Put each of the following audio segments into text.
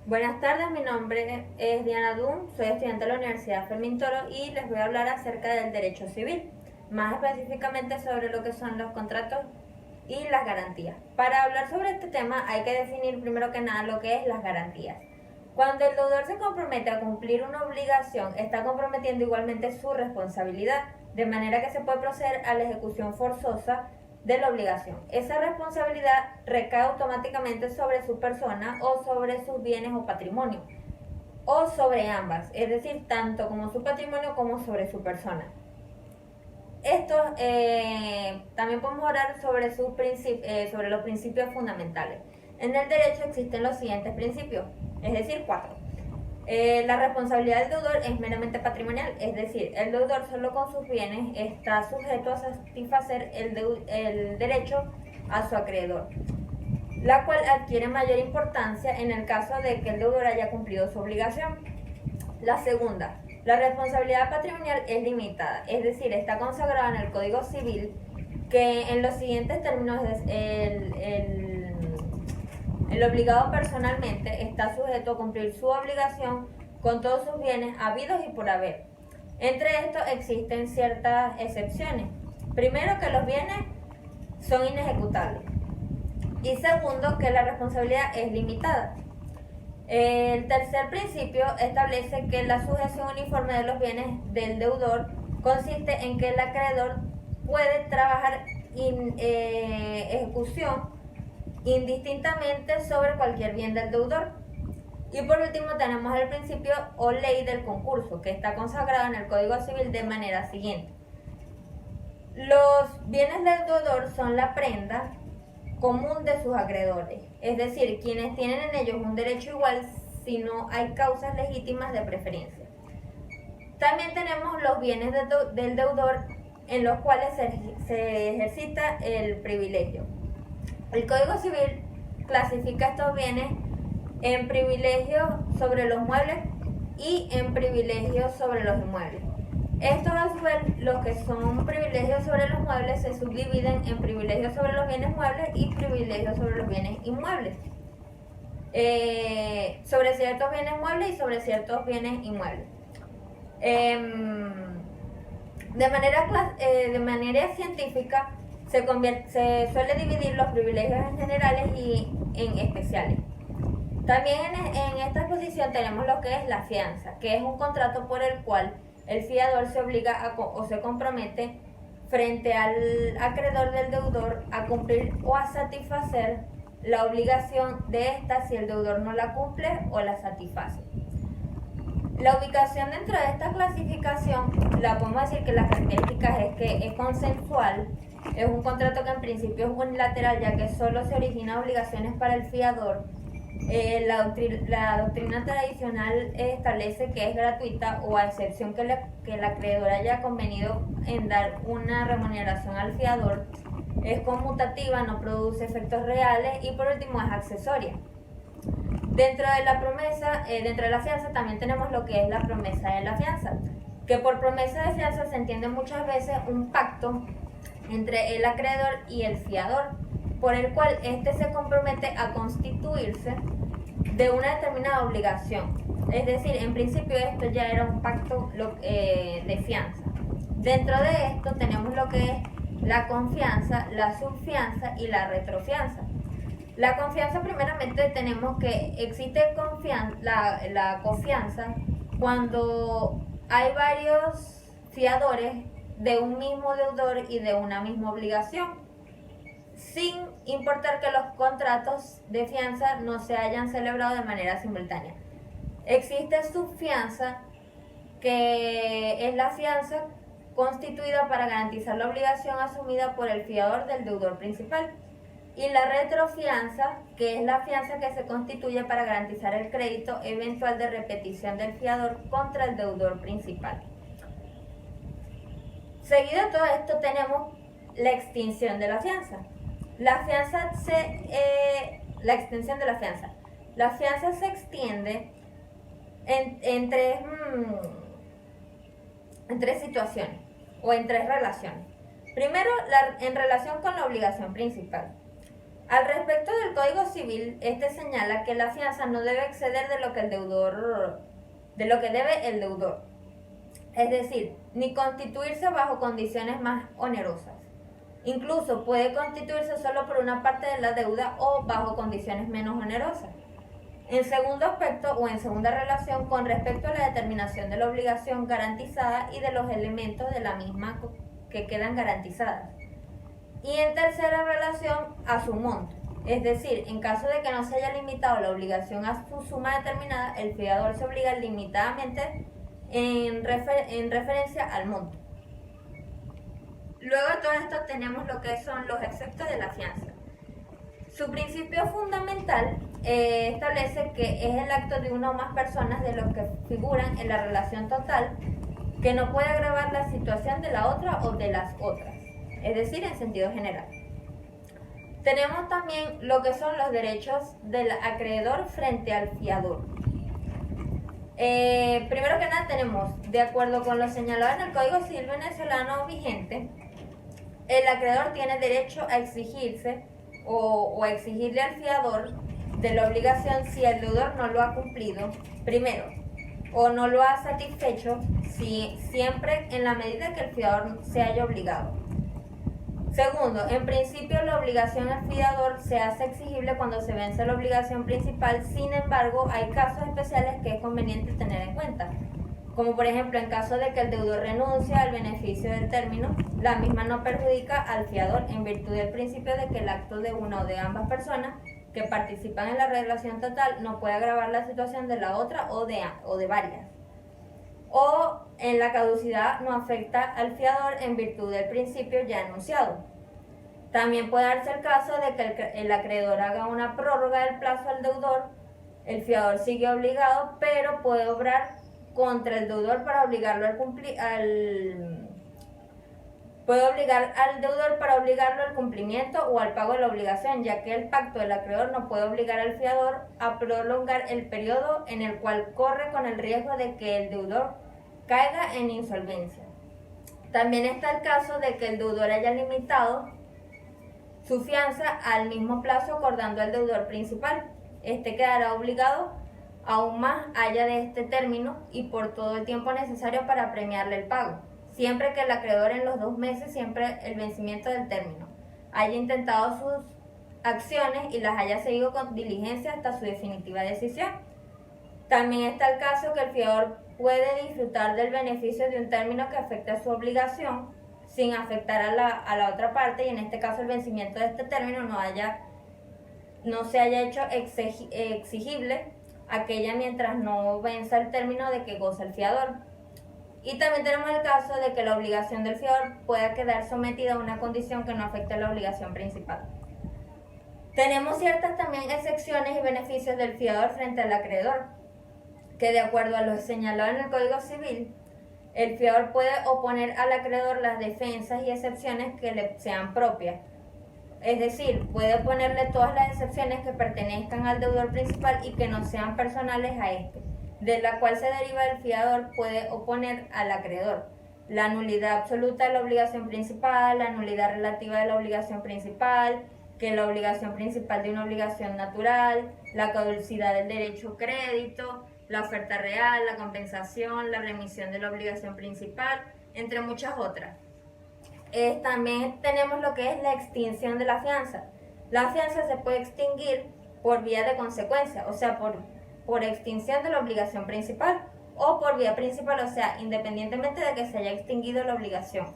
Buenas tardes, mi nombre es Diana Dunn, soy estudiante de la Universidad Fermín Toro y les voy a hablar acerca del derecho civil, más específicamente sobre lo que son los contratos y las garantías. Para hablar sobre este tema hay que definir primero que nada lo que es las garantías. Cuando el deudor se compromete a cumplir una obligación, está comprometiendo igualmente su responsabilidad, de manera que se puede proceder a la ejecución forzosa de la obligación. Esa responsabilidad recae automáticamente sobre su persona o sobre sus bienes o patrimonio, o sobre ambas, es decir, tanto como su patrimonio como sobre su persona. Esto también podemos hablar sobre los principios fundamentales. En el derecho existen los siguientes principios, es decir, 4. La responsabilidad del deudor es meramente patrimonial, es decir, el deudor solo con sus bienes está sujeto a satisfacer el derecho a su acreedor, la cual adquiere mayor importancia en el caso de que el deudor haya cumplido su obligación. La segunda, la responsabilidad patrimonial es limitada, es decir, está consagrada en el Código Civil que en los siguientes términos el obligado personalmente está sujeto a cumplir su obligación con todos sus bienes habidos y por haber. Entre estos existen ciertas excepciones. Primero, que los bienes son inejecutables. Y segundo, que la responsabilidad es limitada. El tercer principio establece que la sujeción uniforme de los bienes del deudor consiste en que el acreedor puede trabajar ejecución indistintamente sobre cualquier bien del deudor. Y por último tenemos el principio o ley del concurso, que está consagrado en el Código Civil de manera siguiente. Los bienes del deudor son la prenda común de sus acreedores, es decir, quienes tienen en ellos un derecho igual si no hay causas legítimas de preferencia. También tenemos los bienes del deudor en los cuales se ejercita el privilegio. El Código Civil clasifica estos bienes en privilegios sobre los muebles y en privilegios sobre los inmuebles. Estos, a su vez, los que son privilegios sobre los muebles se subdividen en privilegios sobre los bienes muebles y privilegios sobre los bienes inmuebles. Sobre ciertos bienes muebles y sobre ciertos bienes inmuebles. De manera científica se suele dividir los privilegios en generales y en especiales. También en esta exposición tenemos lo que es la fianza, que es un contrato por el cual el fiador se obliga o se compromete frente al acreedor del deudor a cumplir o a satisfacer la obligación de ésta si el deudor no la cumple o la satisface. La ubicación dentro de esta clasificación, la podemos decir que las características es que es consensual, es un contrato que en principio es unilateral, ya que solo se originan obligaciones para el fiador. La doctrina tradicional establece que es gratuita o a excepción que el acreedor haya convenido en dar una remuneración al fiador. Es conmutativa, no produce efectos reales y por último es accesoria. Dentro de la fianza también tenemos lo que es la promesa de la fianza, que por promesa de fianza se entiende muchas veces un pacto entre el acreedor y el fiador, por el cual éste se compromete a constituirse de una determinada obligación. Es decir, en principio esto ya era un pacto de fianza. Dentro de esto tenemos lo que es la confianza, la subfianza y la retrofianza. La confianza, primeramente, tenemos que existe la confianza cuando hay varios fiadores de un mismo deudor y de una misma obligación, sin importar que los contratos de fianza no se hayan celebrado de manera simultánea. Existe subfianza, que es la fianza constituida para garantizar la obligación asumida por el fiador del deudor principal, y la retrofianza, que es la fianza que se constituye para garantizar el crédito eventual de repetición del fiador contra el deudor principal. Seguido de todo esto tenemos la extinción de la fianza. La extensión de la fianza. La fianza se extiende en tres situaciones o en tres relaciones. Primero, en relación con la obligación principal. Al respecto del Código Civil, este señala que la fianza no debe exceder de lo que debe el deudor. Es decir, ni constituirse bajo condiciones más onerosas. Incluso puede constituirse solo por una parte de la deuda o bajo condiciones menos onerosas. En segundo aspecto o en segunda relación con respecto a la determinación de la obligación garantizada y de los elementos de la misma que quedan garantizadas. Y en tercera relación a su monto. Es decir, en caso de que no se haya limitado la obligación a su suma determinada, el fiador se obliga limitadamente en referencia al monto. Luego de todo esto tenemos lo que son los exceptos de la fianza. Su principio fundamental establece que es el acto de una o más personas de los que figuran en la relación total que no puede agravar la situación de la otra o de las otras, es decir, en sentido general. Tenemos también lo que son los derechos del acreedor frente al fiador. Primero que nada tenemos, de acuerdo con lo señalado en el Código Civil venezolano vigente, el acreedor tiene derecho a exigirse o a exigirle al fiador de la obligación si el deudor no lo ha cumplido, primero, o no lo ha satisfecho, siempre en la medida que el fiador se haya obligado. Segundo, en principio la obligación al fiador se hace exigible cuando se vence la obligación principal, sin embargo hay casos especiales que es conveniente tener en cuenta, como por ejemplo en caso de que el deudor renuncia al beneficio del término, la misma no perjudica al fiador en virtud del principio de que el acto de una o de ambas personas que participan en la relación total no puede agravar la situación de la otra o de varias. O en la caducidad no afecta al fiador en virtud del principio ya enunciado. También puede darse el caso de que el acreedor haga una prórroga del plazo al deudor, el fiador sigue obligado, pero puede obrar contra el deudor para obligarlo al cumplimiento o al pago de la obligación, ya que el pacto del acreedor no puede obligar al fiador a prolongar el periodo en el cual corre con el riesgo de que el deudor caiga en insolvencia. También está el caso de que el deudor haya limitado su fianza al mismo plazo acordando al deudor principal. Este quedará obligado aún más allá de este término y por todo el tiempo necesario para premiarle el pago, siempre que el acreedor en los 2 meses, siempre el vencimiento del término, haya intentado sus acciones y las haya seguido con diligencia hasta su definitiva decisión. También está el caso que el fiador puede disfrutar del beneficio de un término que afecte a su obligación sin afectar a la otra parte, y en este caso el vencimiento de este término no se haya hecho exigible aquella mientras no venza el término de que goza el fiador. Y también tenemos el caso de que la obligación del fiador pueda quedar sometida a una condición que no afecte a la obligación principal. Tenemos ciertas también excepciones y beneficios del fiador frente al acreedor, que de acuerdo a lo señalado en el Código Civil, el fiador puede oponer al acreedor las defensas y excepciones que le sean propias. Es decir, puede oponerle todas las excepciones que pertenezcan al deudor principal y que no sean personales a este, de la cual se deriva el fiador puede oponer al acreedor: la nulidad absoluta de la obligación principal, la nulidad relativa de la obligación principal, que la obligación principal de una obligación natural, la caducidad del derecho a crédito, la oferta real, la compensación, la remisión de la obligación principal, entre muchas otras. También tenemos lo que es la extinción de la fianza. La fianza se puede extinguir por vía de consecuencia, o sea, por extinción de la obligación principal, o por vía principal, o sea, independientemente de que se haya extinguido la obligación.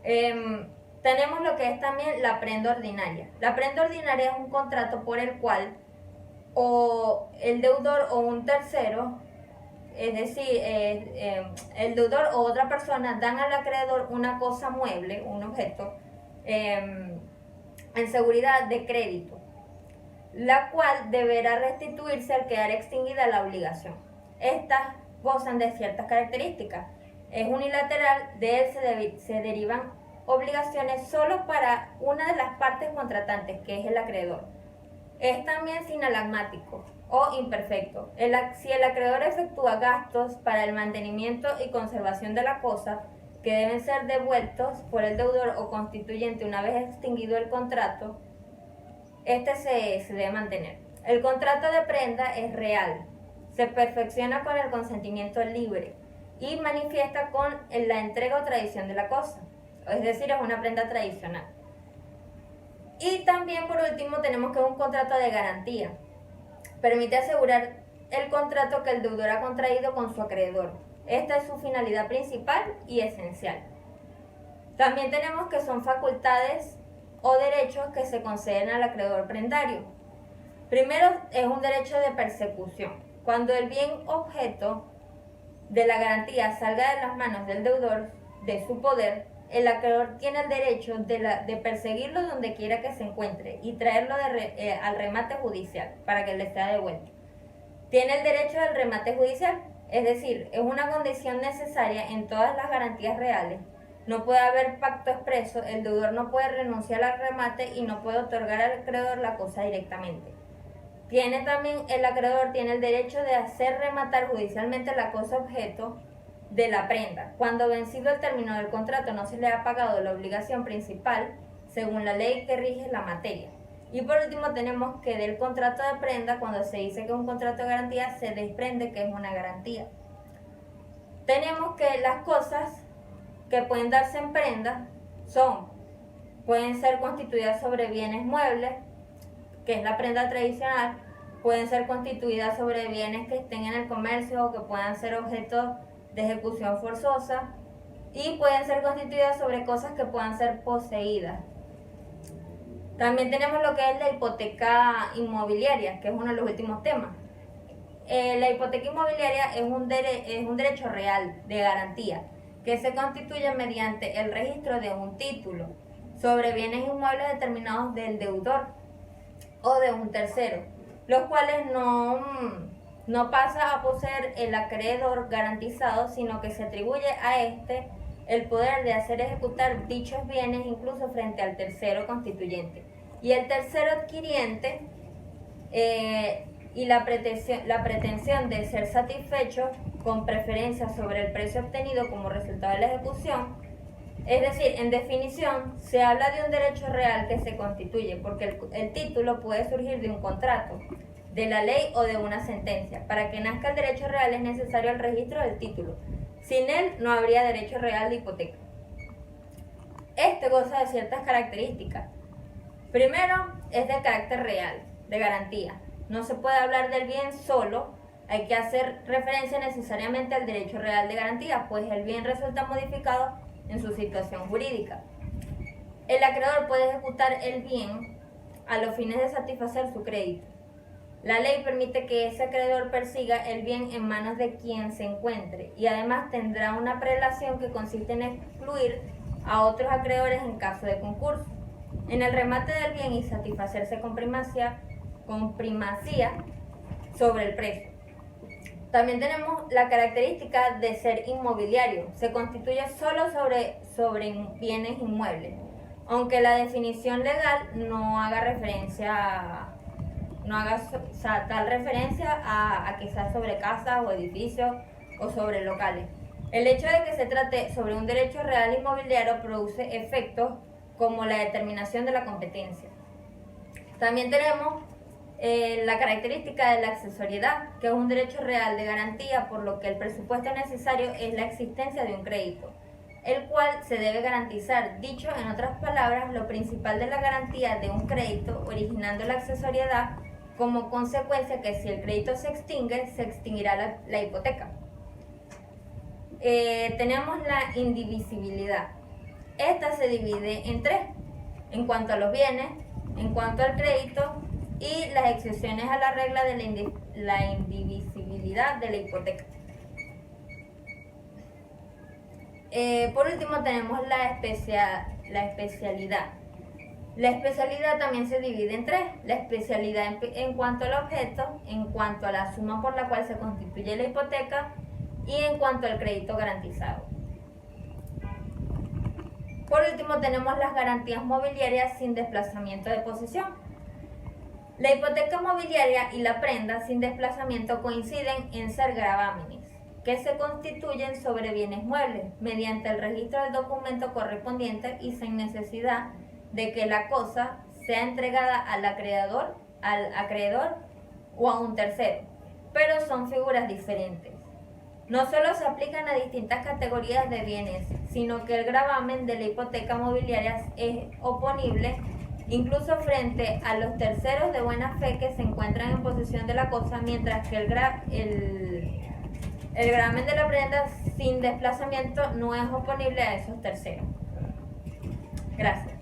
Tenemos lo que es también la prenda ordinaria. La prenda ordinaria es un contrato por el cual o el deudor o un tercero, es decir, el deudor o otra persona, dan al acreedor una cosa mueble, un objeto, en seguridad de crédito, la cual deberá restituirse al quedar extinguida la obligación. Estas gozan de ciertas características. Es unilateral, de él se derivan obligaciones solo para una de las partes contratantes, que es el acreedor. Es también sinalagmático o imperfecto. Si el acreedor efectúa gastos para el mantenimiento y conservación de la cosa, que deben ser devueltos por el deudor o constituyente una vez extinguido el contrato, se debe mantener. El contrato de prenda es real, se perfecciona con el consentimiento libre y manifiesta con la entrega o tradición de la cosa, es decir, es una prenda tradicional. Y también por último tenemos que un contrato de garantía. Permite asegurar el contrato que el deudor ha contraído con su acreedor. Esta es su finalidad principal y esencial. También tenemos que son facultades o derechos que se conceden al acreedor prendario. Primero es un derecho de persecución. Cuando el bien objeto de la garantía salga de las manos del deudor, de su poder, el acreedor tiene el derecho de perseguirlo donde quiera que se encuentre y traerlo al remate judicial para que le sea devuelto. Tiene el derecho al remate judicial, es decir, es una condición necesaria en todas las garantías reales. No puede haber pacto expreso, el deudor no puede renunciar al remate y no puede otorgar al acreedor la cosa directamente. El acreedor tiene el derecho de hacer rematar judicialmente la cosa objeto de la prenda. Cuando vencido el término del contrato no se le ha pagado la obligación principal, según la ley que rige la materia. Y por último tenemos que del contrato de prenda, cuando se dice que es un contrato de garantía, se desprende que es una garantía. Tenemos que las cosas que pueden darse en prenda pueden ser constituidas sobre bienes muebles, que es la prenda tradicional, pueden ser constituidas sobre bienes que estén en el comercio o que puedan ser objeto de ejecución forzosa, y pueden ser constituidas sobre cosas que puedan ser poseídas. También tenemos lo que es la hipoteca inmobiliaria, que es uno de los últimos temas. La hipoteca inmobiliaria es un derecho real de garantía que se constituye mediante el registro de un título sobre bienes inmuebles determinados del deudor o de un tercero, los cuales no pasa a poseer el acreedor garantizado, sino que se atribuye a este el poder de hacer ejecutar dichos bienes incluso frente al tercero constituyente. Y el tercero adquiriente y la pretensión de ser satisfecho con preferencia sobre el precio obtenido como resultado de la ejecución. Es decir, en definición, se habla de un derecho real que se constituye porque el título puede surgir de un contrato, de la ley o de una sentencia. Para que nazca el derecho real es necesario el registro del título. Sin él no habría derecho real de hipoteca. Este goza de ciertas características. Primero, es de carácter real, de garantía. No se puede hablar del bien solo, hay que hacer referencia necesariamente al derecho real de garantía, pues el bien resulta modificado en su situación jurídica. El acreedor puede ejecutar el bien a los fines de satisfacer su crédito. La ley permite que ese acreedor persiga el bien en manos de quien se encuentre y además tendrá una prelación que consiste en excluir a otros acreedores en caso de concurso, en el remate del bien y satisfacerse con primacía sobre el precio. También tenemos la característica de ser inmobiliario. Se constituye solo sobre bienes inmuebles, aunque la definición legal no haga tal referencia a que sea sobre casas o edificios o sobre locales. El hecho de que se trate sobre un derecho real inmobiliario produce efectos como la determinación de la competencia. También tenemos la característica de la accesoriedad, que es un derecho real de garantía, por lo que el presupuesto necesario es la existencia de un crédito, el cual se debe garantizar. Dicho en otras palabras, lo principal de la garantía de un crédito, originando la accesoriedad, como consecuencia que si el crédito se extingue, se extinguirá la hipoteca. Tenemos la indivisibilidad. Esta se divide en tres, en cuanto a los bienes, en cuanto al crédito y las excepciones a la regla de la indivisibilidad de la hipoteca. Por último tenemos la especialidad. La especialidad también se divide en tres: la especialidad en cuanto al objeto, en cuanto a la suma por la cual se constituye la hipoteca y en cuanto al crédito garantizado. Por último tenemos las garantías mobiliarias sin desplazamiento de posesión. La hipoteca mobiliaria y la prenda sin desplazamiento coinciden en ser gravámenes, que se constituyen sobre bienes muebles mediante el registro del documento correspondiente y sin necesidad de que la cosa sea entregada al acreedor o a un tercero, pero son figuras diferentes. No solo se aplican a distintas categorías de bienes, sino que el gravamen de la hipoteca mobiliaria es oponible incluso frente a los terceros de buena fe que se encuentran en posesión de la cosa, mientras que el gravamen de la prenda sin desplazamiento no es oponible a esos terceros. Gracias.